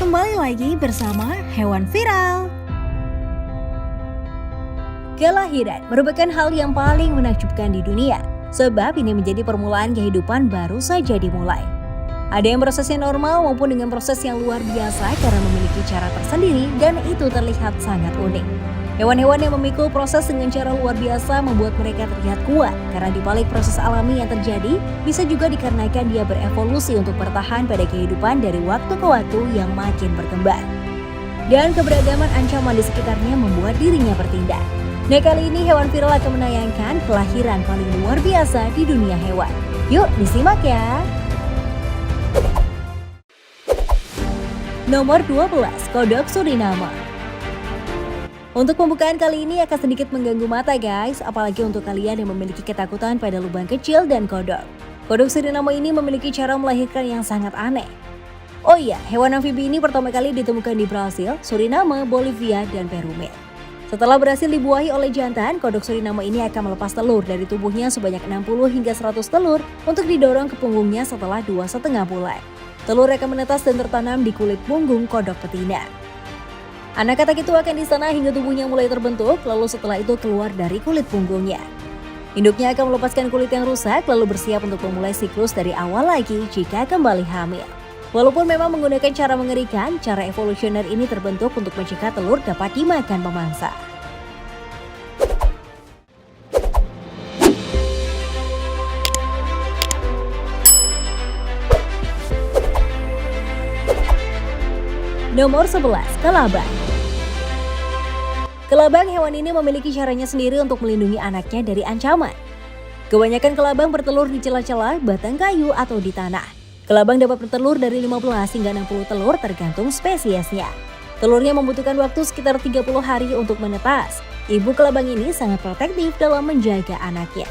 Kembali lagi bersama Hewan Viral. Kelahiran merupakan hal yang paling menakjubkan di dunia, sebab ini menjadi permulaan kehidupan baru saja dimulai. Ada yang prosesnya normal maupun dengan proses yang luar biasa karena memiliki cara tersendiri dan itu terlihat sangat unik. Hewan-hewan yang memikul proses dengan cara luar biasa membuat mereka terlihat kuat karena di balik proses alami yang terjadi bisa juga dikarenakan dia berevolusi untuk bertahan pada kehidupan dari waktu ke waktu yang makin berkembang. Dan keberagaman ancaman di sekitarnya membuat dirinya bertindak. Nah, kali ini Hewan Viral akan menayangkan kelahiran paling luar biasa di dunia hewan. Yuk disimak ya. Nomor 12, kodok Suriname. Untuk pembukaan kali ini akan sedikit mengganggu mata guys, apalagi untuk kalian yang memiliki ketakutan pada lubang kecil dan kodok. Kodok Suriname ini memiliki cara melahirkan yang sangat aneh. Oh iya, hewan amfibi ini pertama kali ditemukan di Brasil, Suriname, Bolivia, dan Peru. Setelah berhasil dibuahi oleh jantan, kodok Suriname ini akan melepas telur dari tubuhnya sebanyak 60 hingga 100 telur untuk didorong ke punggungnya setelah 2,5 bulan. Telur akan menetas dan tertanam di kulit punggung kodok betina. Anak katak itu akan di sana hingga tubuhnya mulai terbentuk, lalu setelah itu keluar dari kulit punggungnya. Induknya akan melepaskan kulit yang rusak, lalu bersiap untuk memulai siklus dari awal lagi jika kembali hamil. Walaupun memang menggunakan cara mengerikan, cara evolusioner ini terbentuk untuk mencegah telur dapat dimakan pemangsa. Nomor 11, kelabang. Kelabang hewan ini memiliki caranya sendiri untuk melindungi anaknya dari ancaman. Kebanyakan kelabang bertelur di celah-celah, batang kayu, atau di tanah. Kelabang dapat bertelur dari 15 hingga 60 telur tergantung spesiesnya. Telurnya membutuhkan waktu sekitar 30 hari untuk menetas. Ibu kelabang ini sangat protektif dalam menjaga anaknya.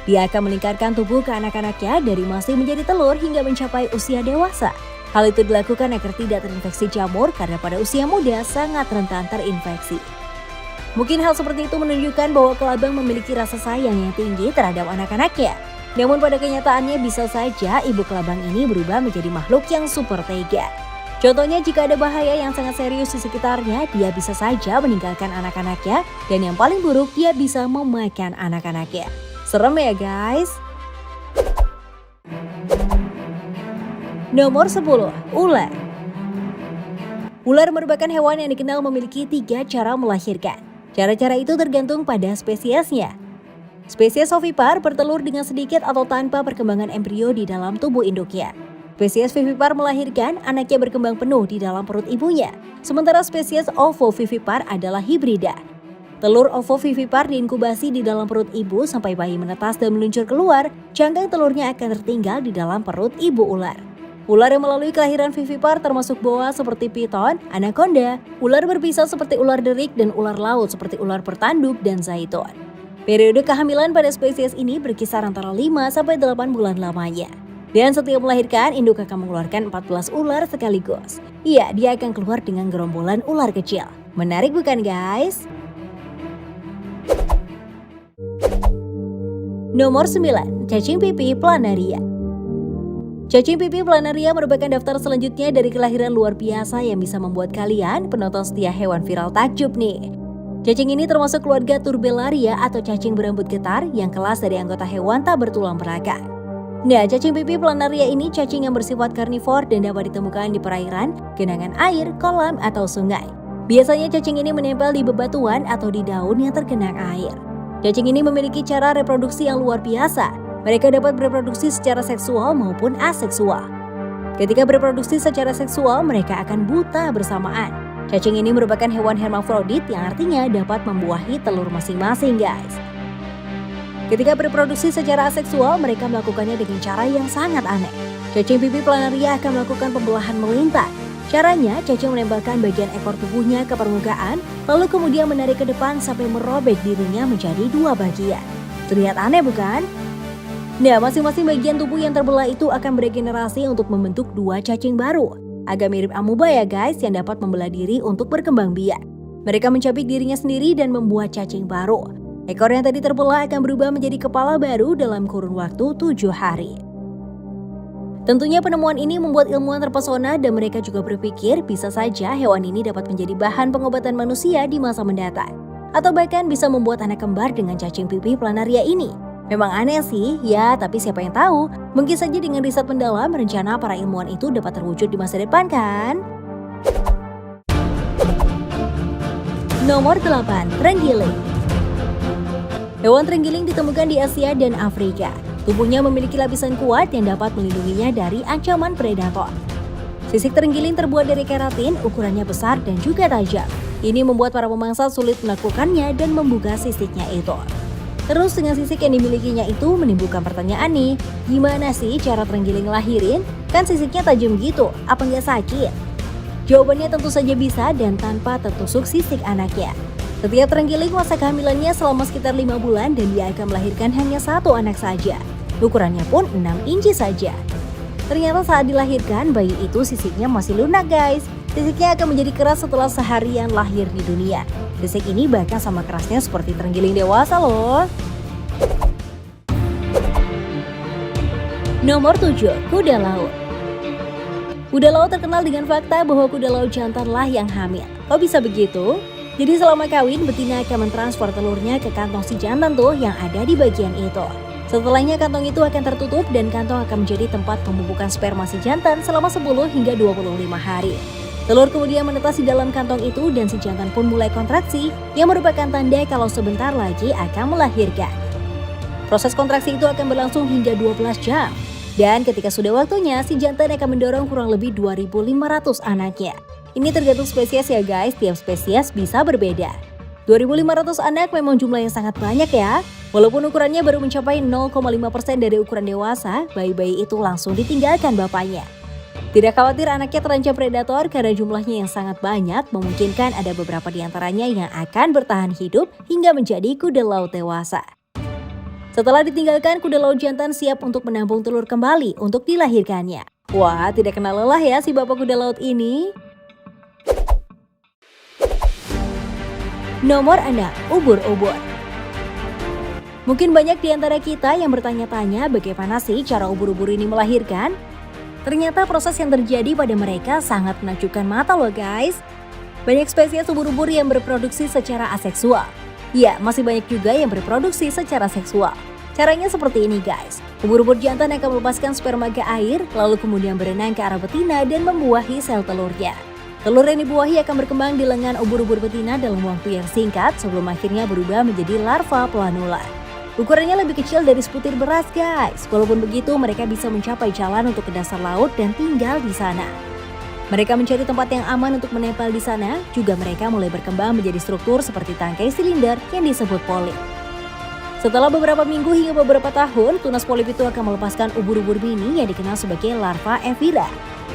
Dia akan melingkarkan tubuh ke anak-anaknya dari masih menjadi telur hingga mencapai usia dewasa. Hal itu dilakukan agar tidak terinfeksi jamur karena pada usia muda sangat rentan terinfeksi. Mungkin hal seperti itu menunjukkan bahwa kelabang memiliki rasa sayang yang tinggi terhadap anak-anaknya. Namun pada kenyataannya bisa saja ibu kelabang ini berubah menjadi makhluk yang super tega. Contohnya jika ada bahaya yang sangat serius di sekitarnya, dia bisa saja meninggalkan anak-anaknya dan yang paling buruk dia bisa memakan anak-anaknya. Serem ya guys? Nomor 10, ular. Ular merupakan hewan yang dikenal memiliki 3 cara melahirkan. Cara-cara itu tergantung pada spesiesnya. Spesies ovipar bertelur dengan sedikit atau tanpa perkembangan embrio di dalam tubuh induknya. Spesies vivipar melahirkan, anaknya berkembang penuh di dalam perut ibunya. Sementara spesies ovovivipar adalah hibrida. Telur ovovivipar diinkubasi di dalam perut ibu sampai bayi menetas dan meluncur keluar, cangkang telurnya akan tertinggal di dalam perut ibu ular. Ular yang melalui kelahiran vivipar termasuk boa seperti piton, anaconda, ular berpisah seperti ular derik, dan ular laut seperti ular bertanduk dan zaitun. Periode kehamilan pada spesies ini berkisar antara 5-8 bulan lamanya. Dan setiap melahirkan, induk akan mengeluarkan 14 ular sekaligus. Iya, dia akan keluar dengan gerombolan ular kecil. Menarik bukan guys? Nomor 9, cacing pipih planaria. Cacing pipih planaria merupakan daftar selanjutnya dari kelahiran luar biasa yang bisa membuat kalian, penonton setia Hewan Viral, takjub nih. Cacing ini termasuk keluarga Turbellaria atau cacing berambut getar yang kelas dari anggota hewan tak bertulang belakang. Nah, cacing pipih planaria ini cacing yang bersifat karnivor dan dapat ditemukan di perairan, genangan air, kolam, atau sungai. Biasanya cacing ini menempel di bebatuan atau di daun yang tergenang air. Cacing ini memiliki cara reproduksi yang luar biasa. Mereka dapat bereproduksi secara seksual maupun aseksual. Ketika bereproduksi secara seksual, mereka akan buta bersamaan. Cacing ini merupakan hewan hermafrodit yang artinya dapat membuahi telur masing-masing guys. Ketika bereproduksi secara aseksual, mereka melakukannya dengan cara yang sangat aneh. Cacing pipih planaria akan melakukan pembelahan melintang. Caranya, cacing menembakkan bagian ekor tubuhnya ke permukaan, lalu kemudian menarik ke depan sampai merobek dirinya menjadi 2 bagian. Terlihat aneh bukan? Nah, masing-masing bagian tubuh yang terbelah itu akan beregenerasi untuk membentuk 2 cacing baru. Agak mirip amuba ya guys, yang dapat membelah diri untuk berkembang biak. Mereka mencabik dirinya sendiri dan membuat cacing baru. Ekor yang tadi terbelah akan berubah menjadi kepala baru dalam kurun waktu 7 hari. Tentunya penemuan ini membuat ilmuwan terpesona dan mereka juga berpikir bisa saja hewan ini dapat menjadi bahan pengobatan manusia di masa mendatang. Atau bahkan bisa membuat anak kembar dengan cacing pipih planaria ini. Memang aneh sih, ya tapi siapa yang tahu, mungkin saja dengan riset mendalam rencana para ilmuwan itu dapat terwujud di masa depan kan? Nomor 8. Terenggiling. Hewan terenggiling ditemukan di Asia dan Afrika. Tubuhnya memiliki lapisan kuat yang dapat melindunginya dari ancaman predator. Sisik terenggiling terbuat dari keratin, ukurannya besar dan juga tajam. Ini membuat para pemangsa sulit melakukannya dan membuka sisiknya itu. Terus dengan sisik yang dimilikinya itu menimbulkan pertanyaan nih, gimana sih cara terenggiling lahirin? Kan sisiknya tajam gitu, apa nggak sakit? Jawabannya tentu saja bisa dan tanpa tertusuk sisik anaknya. Setiap terenggiling masa kehamilannya selama sekitar 5 bulan dan dia akan melahirkan hanya 1 anak saja. Ukurannya pun 6 inci saja. Ternyata saat dilahirkan, bayi itu sisiknya masih lunak guys. Sisiknya akan menjadi keras setelah seharian lahir di dunia. Sisik ini bahkan sama kerasnya seperti terenggiling dewasa loh. Nomor 7. Kuda laut. Kuda laut terkenal dengan fakta bahwa kuda laut jantanlah yang hamil. Kok bisa begitu? Jadi selama kawin, betina akan mentransfer telurnya ke kantong si jantan tuh yang ada di bagian itu. Setelahnya kantong itu akan tertutup dan kantong akan menjadi tempat pembubukan sperma si jantan selama 10 hingga 25 hari. Telur kemudian menetas di dalam kantong itu dan si jantan pun mulai kontraksi yang merupakan tanda kalau sebentar lagi akan melahirkan. Proses kontraksi itu akan berlangsung hingga 12 jam. Dan ketika sudah waktunya, si jantan akan mendorong kurang lebih 2.500 anaknya. Ini tergantung spesies ya guys, tiap spesies bisa berbeda. 2.500 anak memang jumlah yang sangat banyak ya. Walaupun ukurannya baru mencapai 0,5% dari ukuran dewasa, bayi-bayi itu langsung ditinggalkan bapaknya. Tidak khawatir anaknya terancam predator karena jumlahnya yang sangat banyak, memungkinkan ada beberapa di antaranya yang akan bertahan hidup hingga menjadi kuda laut dewasa. Setelah ditinggalkan, kuda laut jantan siap untuk menampung telur kembali untuk dilahirkannya. Wah, tidak kenal lelah ya si bapak kuda laut ini. Nomor 6. Ubur-ubur. Mungkin banyak di antara kita yang bertanya-tanya bagaimana sih cara ubur-ubur ini melahirkan? Ternyata proses yang terjadi pada mereka sangat menakjubkan mata loh guys. Banyak spesies ubur-ubur yang berproduksi secara aseksual. Ya, masih banyak juga yang berproduksi secara seksual. Caranya seperti ini guys. Ubur-ubur jantan akan melepaskan sperma ke air, lalu kemudian berenang ke arah betina dan membuahi sel telurnya. Telur yang dibuahi akan berkembang di lengan ubur-ubur betina dalam waktu yang singkat sebelum akhirnya berubah menjadi larva planula. Ukurannya lebih kecil dari sebutir beras guys. Walaupun begitu, mereka bisa mencapai jalan untuk ke dasar laut dan tinggal di sana. Mereka mencari tempat yang aman untuk menempel di sana, juga mereka mulai berkembang menjadi struktur seperti tangkai silinder yang disebut polip. Setelah beberapa minggu hingga beberapa tahun, tunas polip itu akan melepaskan ubur-ubur mini yang dikenal sebagai larva evira.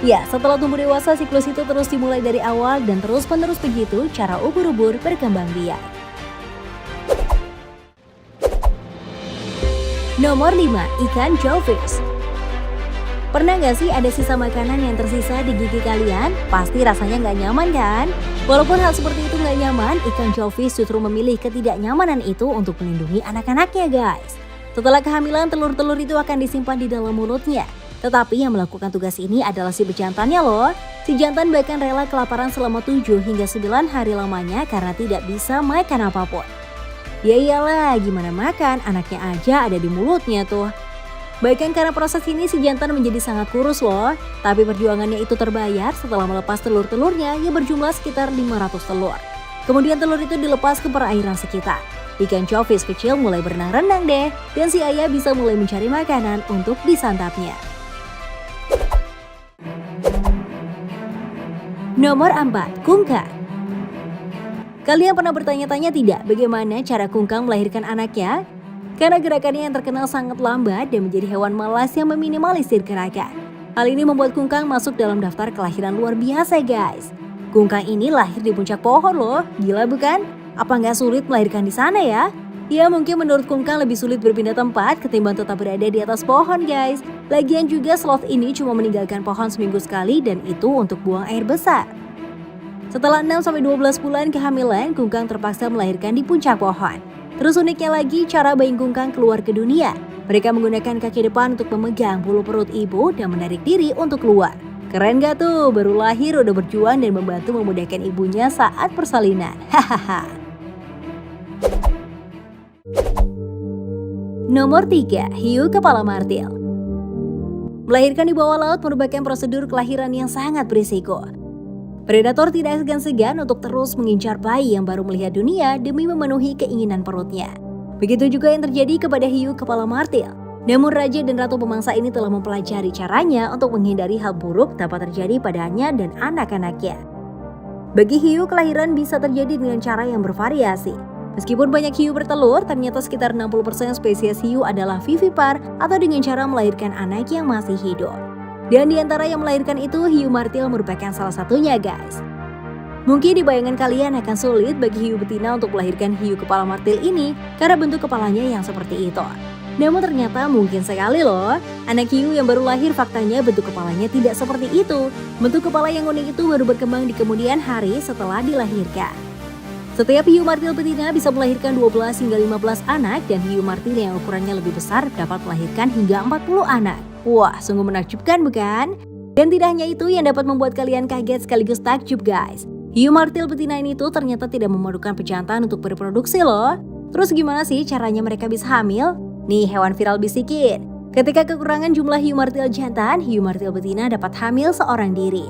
Ya, setelah tumbuh dewasa, siklus itu terus dimulai dari awal dan terus-menerus begitu cara ubur-ubur berkembang biak. Nomor 5. Ikan jawfish. Pernah nggak sih ada sisa makanan yang tersisa di gigi kalian? Pasti rasanya nggak nyaman kan? Walaupun hal seperti itu nggak nyaman, ikan jawfish justru memilih ketidaknyamanan itu untuk melindungi anak-anaknya guys. Setelah kehamilan, telur-telur itu akan disimpan di dalam mulutnya. Tetapi yang melakukan tugas ini adalah si bejantannya loh. Si jantan bahkan rela kelaparan selama 7 hingga 9 hari lamanya karena tidak bisa makan apapun. Ya iyalah, gimana makan, anaknya aja ada di mulutnya tuh. Bahkan karena proses ini si jantan menjadi sangat kurus loh. Tapi perjuangannya itu terbayar setelah melepas telur-telurnya yang berjumlah sekitar 500 telur. Kemudian telur itu dilepas ke perairan sekitar. Ikan jawfish kecil mulai berenang-renang deh. Dan si ayah bisa mulai mencari makanan untuk disantapnya. Nomor 4. Kungkang. Kalian pernah bertanya-tanya tidak bagaimana cara kungkang melahirkan anaknya? Karena gerakannya yang terkenal sangat lambat dan menjadi hewan malas yang meminimalisir gerakan. Hal ini membuat kungkang masuk dalam daftar kelahiran luar biasa guys. Kungkang ini lahir di puncak pohon loh, gila bukan? Apa nggak sulit melahirkan di sana ya? Ya mungkin menurut kungkang lebih sulit berpindah tempat ketimbang tetap berada di atas pohon guys. Lagian juga sloth ini cuma meninggalkan pohon seminggu sekali dan itu untuk buang air besar. Setelah 6-12 bulan kehamilan, kungkang terpaksa melahirkan di puncak pohon. Terus uniknya lagi cara bayi kungkang keluar ke dunia. Mereka menggunakan kaki depan untuk memegang bulu perut ibu dan menarik diri untuk keluar. Keren gak tuh? Baru lahir udah berjuang dan membantu memudahkan ibunya saat persalinan. Hahaha. Nomor 3. Hiu kepala martil. Melahirkan di bawah laut merupakan prosedur kelahiran yang sangat berisiko. Predator tidak segan-segan untuk terus mengincar bayi yang baru melihat dunia demi memenuhi keinginan perutnya. Begitu juga yang terjadi kepada hiu kepala martil. Namun raja dan ratu pemangsa ini telah mempelajari caranya untuk menghindari hal buruk dapat terjadi padanya dan anak-anaknya. Bagi hiu, kelahiran bisa terjadi dengan cara yang bervariasi. Meskipun banyak hiu bertelur, ternyata sekitar 60% spesies hiu adalah vivipar atau dengan cara melahirkan anak yang masih hidup. Dan di antara yang melahirkan itu, hiu martil merupakan salah satunya, guys. Mungkin di bayangan kalian akan sulit bagi hiu betina untuk melahirkan hiu kepala martil ini karena bentuk kepalanya yang seperti itu. Namun ternyata mungkin sekali loh. Anak hiu yang baru lahir faktanya bentuk kepalanya tidak seperti itu. Bentuk kepala yang unik itu baru berkembang di kemudian hari setelah dilahirkan. Setiap hiu martil betina bisa melahirkan 12 hingga 15 anak dan hiu martil yang ukurannya lebih besar dapat melahirkan hingga 40 anak. Wah, sungguh menakjubkan bukan? Dan tidak hanya itu yang dapat membuat kalian kaget sekaligus takjub, guys. Hiu martil betina ini tuh ternyata tidak memerlukan pejantan untuk berproduksi loh. Terus gimana sih caranya mereka bisa hamil? Nih hewan viral bisikin. Ketika kekurangan jumlah hiu martil jantan, hiu martil betina dapat hamil seorang diri.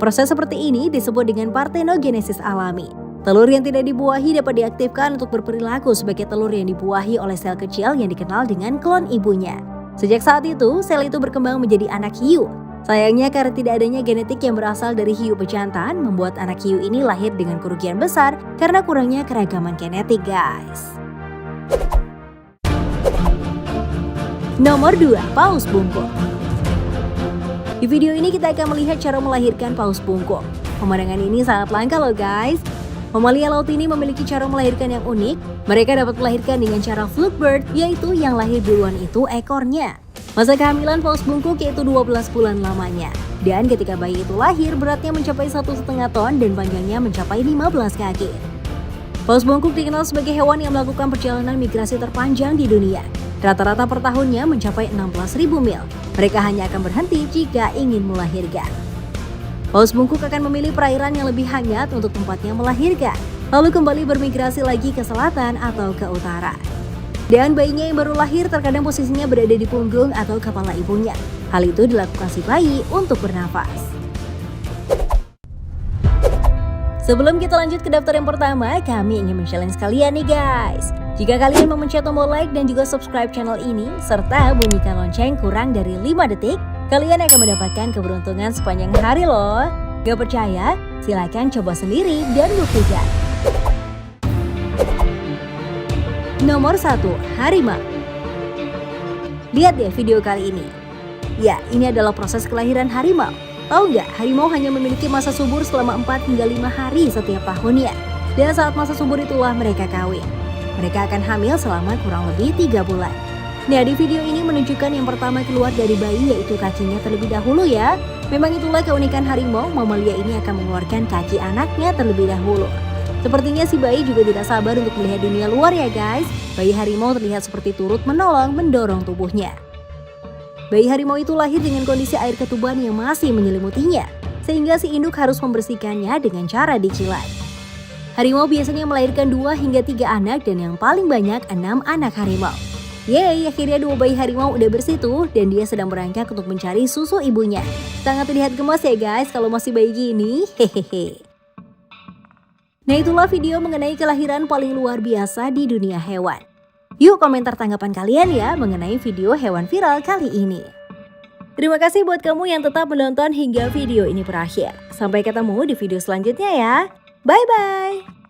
Proses seperti ini disebut dengan partenogenesis alami. Telur yang tidak dibuahi dapat diaktifkan untuk berperilaku sebagai telur yang dibuahi oleh sel kecil yang dikenal dengan klon ibunya. Sejak saat itu, sel itu berkembang menjadi anak hiu. Sayangnya karena tidak adanya genetik yang berasal dari hiu pejantan, membuat anak hiu ini lahir dengan kerugian besar karena kurangnya keragaman genetik, guys. Nomor 2. Paus bungkuk. Di video ini kita akan melihat cara melahirkan paus bungkuk. Pemandangan ini sangat langka loh, guys. Mamalia laut ini memiliki cara melahirkan yang unik. Mereka dapat melahirkan dengan cara fluke birth, yaitu yang lahir duluan itu ekornya. Masa kehamilan paus bungkuk yaitu 12 bulan lamanya. Dan ketika bayi itu lahir, beratnya mencapai 1,5 ton dan panjangnya mencapai 15 kaki. Paus bungkuk dikenal sebagai hewan yang melakukan perjalanan migrasi terpanjang di dunia. Rata-rata per tahunnya mencapai 16.000 mil. Mereka hanya akan berhenti jika ingin melahirkan. Paus bungkuk akan memilih perairan yang lebih hangat untuk tempatnya melahirkan, lalu kembali bermigrasi lagi ke selatan atau ke utara. Dan bayinya yang baru lahir terkadang posisinya berada di punggung atau kepala ibunya. Hal itu dilakukan si bayi untuk bernafas. Sebelum kita lanjut ke daftar yang pertama, kami ingin men-challenge kalian nih guys. Jika kalian memencet tombol like dan juga subscribe channel ini, serta bunyikan lonceng kurang dari 5 detik, kalian akan mendapatkan keberuntungan sepanjang hari loh. Gak percaya? Silakan coba sendiri dan buktikan. Nomor 1. Harimau. Lihat deh video kali ini. Ya, ini adalah proses kelahiran harimau. Tahu nggak, harimau hanya memiliki masa subur selama 4 hingga 5 hari setiap tahunnya. Dan saat masa subur itulah mereka kawin. Mereka akan hamil selama kurang lebih 3 bulan. Nah, di video ini menunjukkan yang pertama keluar dari bayi yaitu kakinya terlebih dahulu ya. Memang itulah keunikan harimau, mamalia ini akan mengeluarkan kaki anaknya terlebih dahulu. Sepertinya si bayi juga tidak sabar untuk melihat dunia luar ya guys. Bayi harimau terlihat seperti turut mendorong tubuhnya. Bayi harimau itu lahir dengan kondisi air ketuban yang masih menyelimutinya, sehingga si induk harus membersihkannya dengan cara dicilat. Harimau biasanya melahirkan 2 hingga 3 anak dan yang paling banyak 6 anak harimau. Yeay, akhirnya 2 bayi harimau udah bersih tuh dan dia sedang berangkat untuk mencari susu ibunya. Sangat terlihat gemas ya guys kalau masih bayi gini, hehehe. Nah itulah video mengenai kelahiran paling luar biasa di dunia hewan. Yuk komentar tanggapan kalian ya mengenai video hewan viral kali ini. Terima kasih buat kamu yang tetap menonton hingga video ini berakhir. Sampai ketemu di video selanjutnya ya. Bye-bye.